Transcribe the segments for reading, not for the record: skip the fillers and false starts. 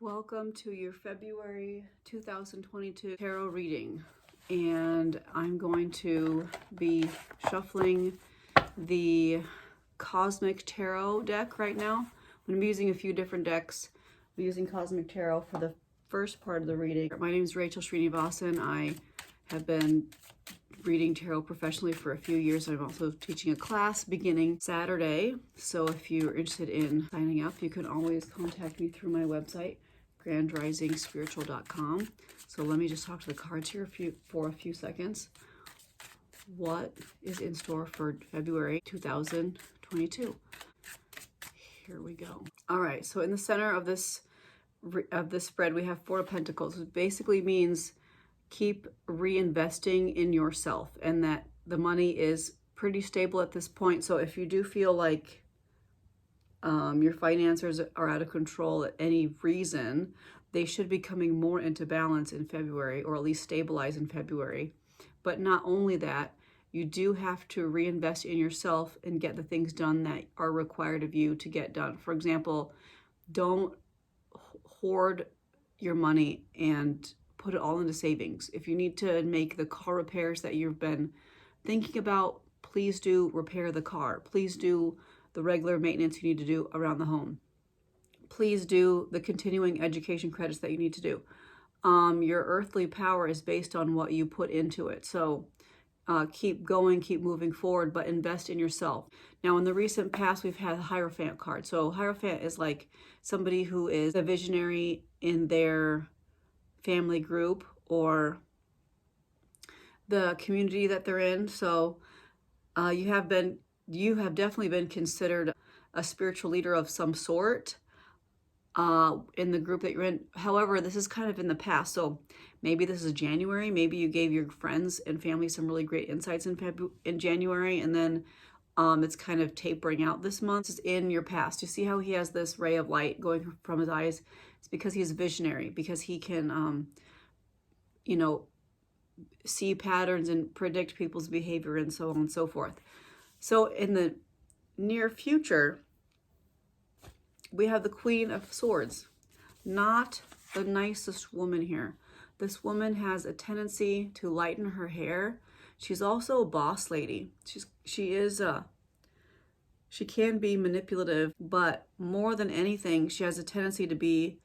Welcome to your February 2022 tarot reading, and I'm going to be shuffling the Cosmic Tarot deck right now. I'm going to be using a few different decks. I'm using Cosmic Tarot for the first part of the reading. My name is Rachel Srinivasan. I have been reading tarot professionally for a few years. I'm also teaching a class beginning Saturday, so if you're interested in signing up, you can always contact me through my website, grandrisingspiritual.com. So let me just talk to the cards here for a few seconds. What is in store for February 2022? Here we go. All right, so in the center of this spread, we have Four of Pentacles. It basically means keep reinvesting in yourself, and that the money is pretty stable at this point. So if you do feel like your finances are out of control at any reason, they should be coming more into balance in February, or at least stabilize in February. But not only that, you do have to reinvest in yourself and get the things done that are required of you to get done. For example, don't hoard your money and put it all into savings. If you need to make the car repairs that you've been thinking about, please do repair the car. Please do the regular maintenance you need to do around the home. Please do the continuing education credits that you need to do. Your earthly power is based on what you put into it. So keep going, keep moving forward, but invest in yourself. Now, in the recent past, we've had the Hierophant card. So Hierophant is like somebody who is a visionary in their family group or the community that they're in. So you have definitely been considered a spiritual leader of some sort in the group that you're in. However, this is kind of in the past. So maybe this is January. Maybe you gave your friends and family some really great insights in January, and then it's kind of tapering out this month. This is in your past. You see how he has this ray of light going from his eyes? It's because he's a visionary, because he can, see patterns and predict people's behavior and so on and so forth. So in the near future, we have the Queen of Swords. Not the nicest woman here. This woman has a tendency to lighten her hair. She's also a boss lady. She can be manipulative, but more than anything, she has a tendency to be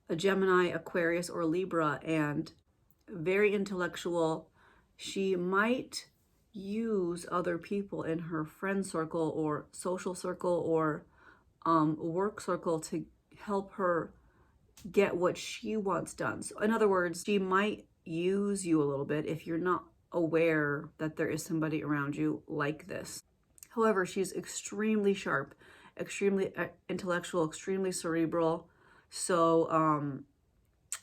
a Gemini, Aquarius, or Libra, and very intellectual. She might use other people in her friend circle or social circle or work circle to help her get what she wants done. So in other words, she might use you a little bit if you're not aware that there is somebody around you like this. However, she's extremely sharp, extremely intellectual, extremely cerebral. So,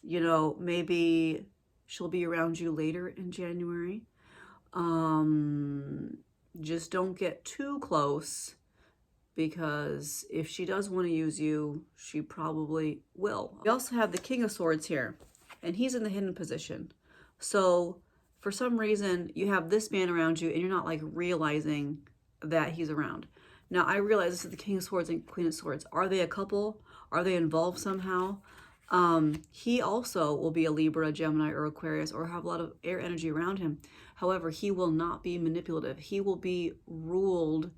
maybe she'll be around you later in January. Just don't get too close, because if she does want to use you, she probably will. We also have the King of Swords here, and he's in the hidden position. So for some reason, you have this man around you and you're not like realizing that he's around. Now, I realize this is the King of Swords and Queen of Swords. Are they a couple? Are they involved somehow? He also will be a Libra, Gemini, or Aquarius, or have a lot of air energy around him. However, he will not be manipulative. He will be ruled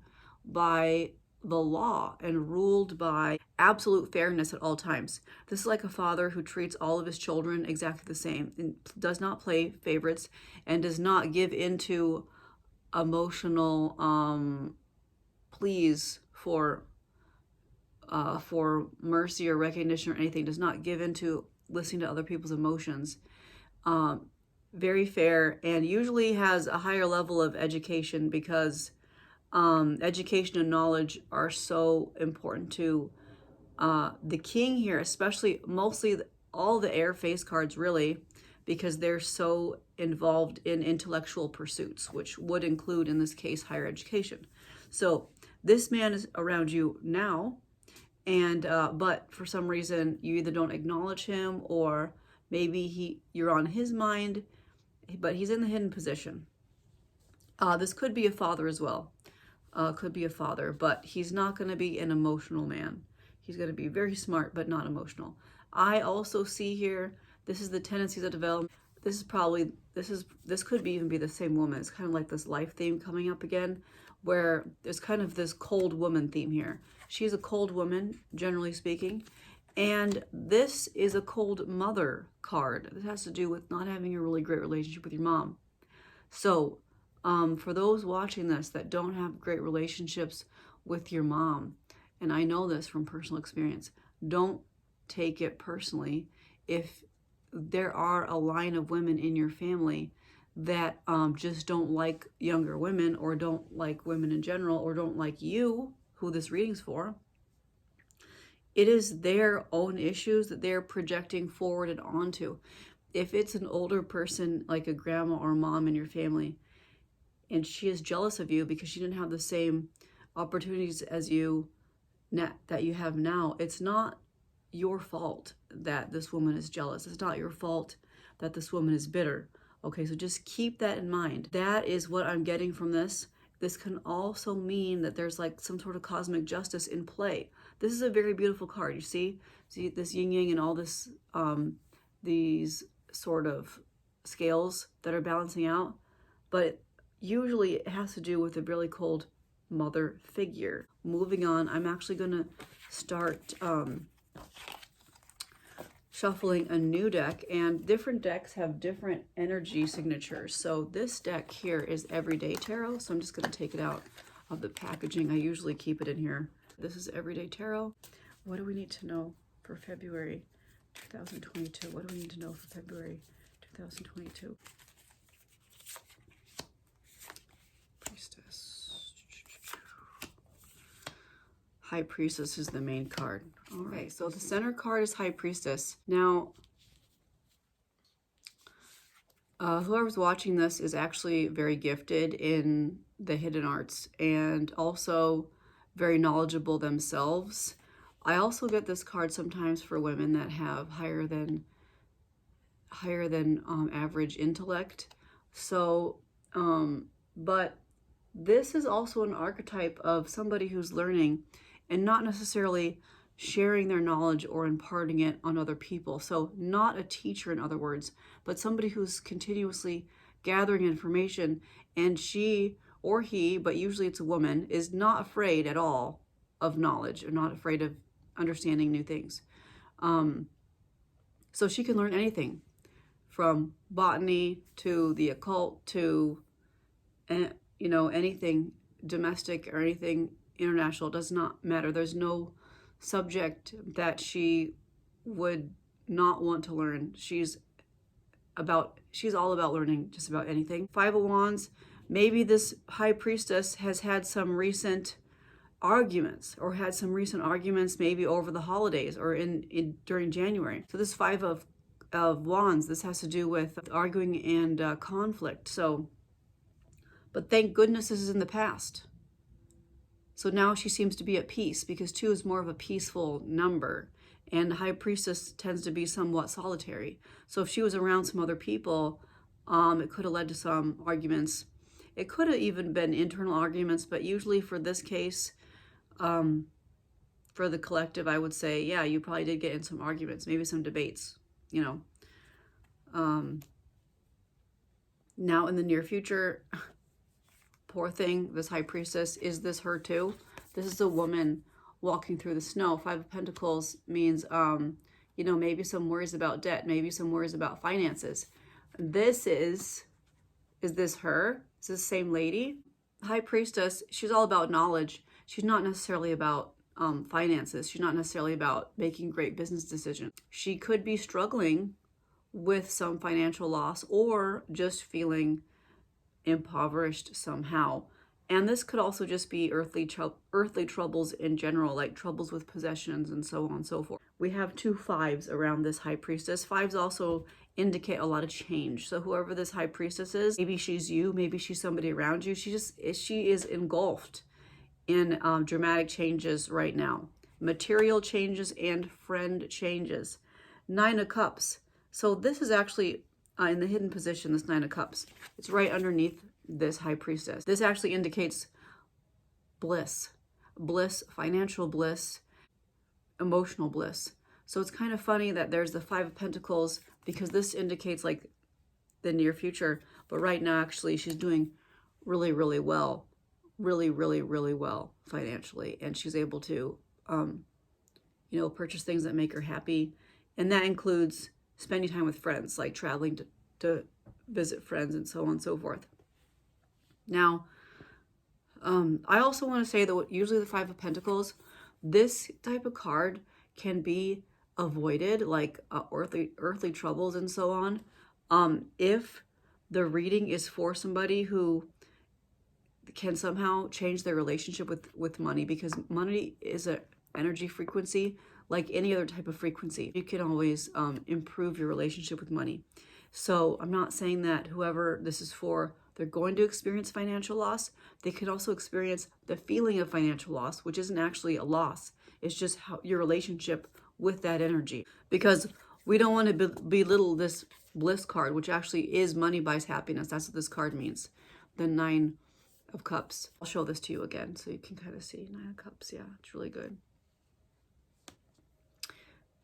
by the law and ruled by absolute fairness at all times. This is like a father who treats all of his children exactly the same and does not play favorites and does not give into emotional pleas for mercy or recognition or anything. Does not give into listening to other people's emotions. Very fair, and usually has a higher level of education, because education and knowledge are so important to the king here, especially mostly all the air face cards, really, because they're so involved in intellectual pursuits, which would include, in this case, higher education. So this man is around you now, and but for some reason you either don't acknowledge him, or maybe you're on his mind, but he's in the hidden position. This could be a father as well. Could be a father, but he's not going to be an emotional man. He's going to be very smart, but not emotional. I also see here, this is the tendencies of development. This is probably, this could even be the same woman. It's kind of like this life theme coming up again, where there's kind of this cold woman theme here. She's a cold woman, generally speaking. And this is a cold mother card. This has to do with not having a really great relationship with your mom. So for those watching this that don't have great relationships with your mom, and I know this from personal experience, don't take it personally if there are a line of women in your family that just don't like younger women, or don't like women in general, or don't like you, who this reading's for. It is their own issues that they're projecting forward and onto. If it's an older person, like a grandma or mom in your family, and she is jealous of you because she didn't have the same opportunities as you that you have now, it's not your fault that this woman is jealous. It's not your fault that this woman is bitter. Okay, so just keep that in mind. That is what I'm getting from this. This can also mean that there's like some sort of cosmic justice in play. This is a very beautiful card. You see this yin yang and all this, these sort of scales that are balancing out. But usually it has to do with a really cold mother figure. Moving on, I'm actually going to start shuffling a new deck, and different decks have different energy signatures. So this deck here is Everyday Tarot, so I'm just going to take it out of the packaging. I usually keep it in here. This is Everyday Tarot. What do we need to know for February 2022? What do we need to know for February 2022? Priestess. High Priestess is the main card. All right, so the center card is High Priestess. Now, whoever's watching this is actually very gifted in the hidden arts and also very knowledgeable themselves. I also get this card sometimes for women that have higher than average intellect. So, but this is also an archetype of somebody who's learning and not necessarily sharing their knowledge or imparting it on other people. So not a teacher, in other words, but somebody who's continuously gathering information, and she or he, but usually it's a woman, is not afraid at all of knowledge, or not afraid of understanding new things. So she can learn anything from botany to the occult to, you know, anything domestic or anything international. Does not matter. There's no subject that she would not want to learn. She's all about learning just about anything. Five of Wands. Maybe this High Priestess has had some recent arguments, or had some recent arguments maybe over the holidays or during January. So this Five of Wands, this has to do with arguing and conflict. So, but thank goodness this is in the past. So now she seems to be at peace, because 2 is more of a peaceful number, and the High Priestess tends to be somewhat solitary. So if she was around some other people, it could have led to some arguments. It could have even been internal arguments, but usually for this case, for the collective, I would say, yeah, you probably did get in some arguments, maybe some debates, you know. Now in the near future, poor thing, this High Priestess, is this her too? This is a woman walking through the snow. 5 of Pentacles means, you know, maybe some worries about debt, maybe some worries about finances. This is this her? Is this the same lady? High Priestess, she's all about knowledge. She's not necessarily about finances. She's not necessarily about making great business decisions. She could be struggling with some financial loss, or just feeling impoverished somehow. And this could also just be earthly troubles in general, like troubles with possessions and so on and so forth. We have 2 5s around this High Priestess. 5s also indicate a lot of change. So whoever this High Priestess is, maybe she's you, maybe she's somebody around you. She is engulfed in dramatic changes right now. Material changes and friend changes. 9 of Cups. So this is actually in the hidden position, this 9 of Cups. It's right underneath this High Priestess. This actually indicates bliss, financial bliss, emotional bliss. So it's kind of funny that there's the Five of Pentacles, because this indicates like the near future. But right now, actually, she's doing really, really well. Really, really, really well financially. And she's able to, you know, purchase things that make her happy. And that includes spending time with friends, like traveling to visit friends and so on and so forth. Now, I also want to say that usually the Five of Pentacles, this type of card can be avoided, like earthly troubles and so on, if the reading is for somebody who can somehow change their relationship with money, because money is an energy frequency like any other type of frequency. You can always improve your relationship with money. So I'm not saying that whoever this is for, they're going to experience financial loss. They could also experience the feeling of financial loss, which isn't actually a loss. It's just how your relationship with that energy. Because we don't want to belittle this bliss card, which actually is money buys happiness. That's what this card means. The Nine of Cups. I'll show this to you again so you can kind of see. Nine of Cups, yeah, it's really good.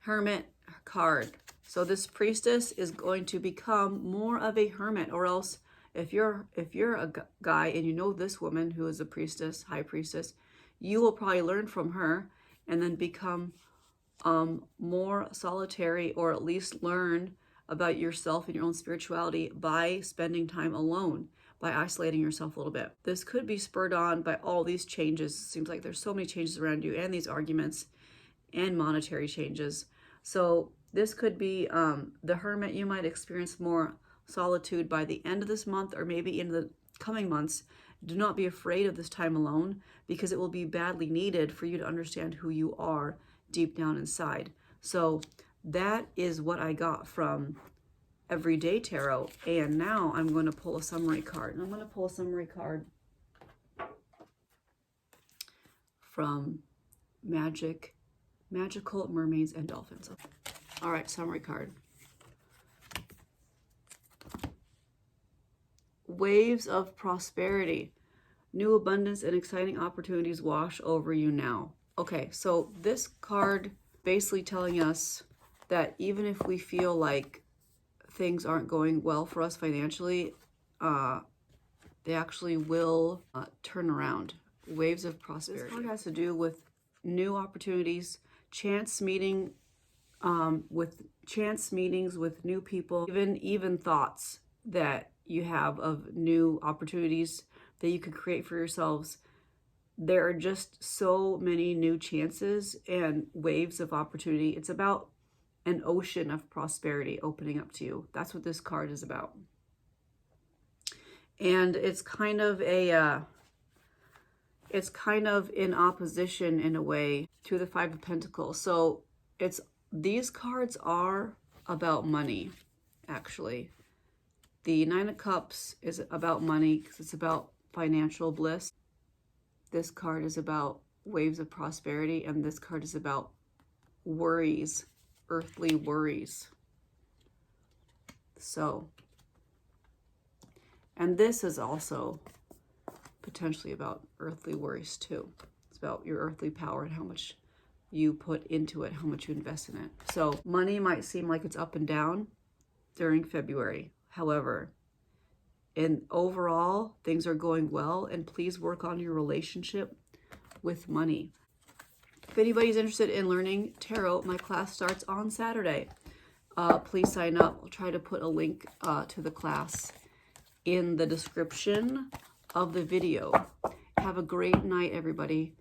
Hermit card. So this priestess is going to become more of a hermit, or else if you're a guy and you know this woman who is a priestess, high priestess, you will probably learn from her and then become more solitary, or at least learn about yourself and your own spirituality by spending time alone, by isolating yourself a little bit. This could be spurred on by all these changes. It seems like there's so many changes around you, and these arguments and monetary changes. So this could be the hermit. You might experience more solitude by the end of this month, or maybe in the coming months. Do not be afraid of this time alone, because it will be badly needed for you to understand who you are deep down inside. So that is what I got from Everyday Tarot. And now I'm going to pull a summary card. And I'm going to pull a summary card from Magical Mermaids and Dolphins. All right, summary card. Waves of prosperity. New abundance and exciting opportunities wash over you now. Okay, so this card basically telling us that even if we feel like things aren't going well for us financially, they actually will turn around. Waves of prosperity. This card has to do with new opportunities, chance meetings with new people, even thoughts that you have of new opportunities that you could create for yourselves. There are just so many new chances and waves of opportunity. It's about an ocean of prosperity opening up to you. That's what this card is about. And it's kind of in opposition in a way to the Five of Pentacles. So these cards are about money, actually. The Nine of Cups is about money because it's about financial bliss. This card is about waves of prosperity, and this card is about worries, earthly worries. So, and this is also potentially about earthly worries too. It's about your earthly power and how much you put into it, how much you invest in it. So money might seem like it's up and down during February. However, overall, things are going well, and please work on your relationship with money. If anybody's interested in learning tarot, my class starts on Saturday. Please sign up. I'll try to put a link to the class in the description of the video. Have a great night, everybody.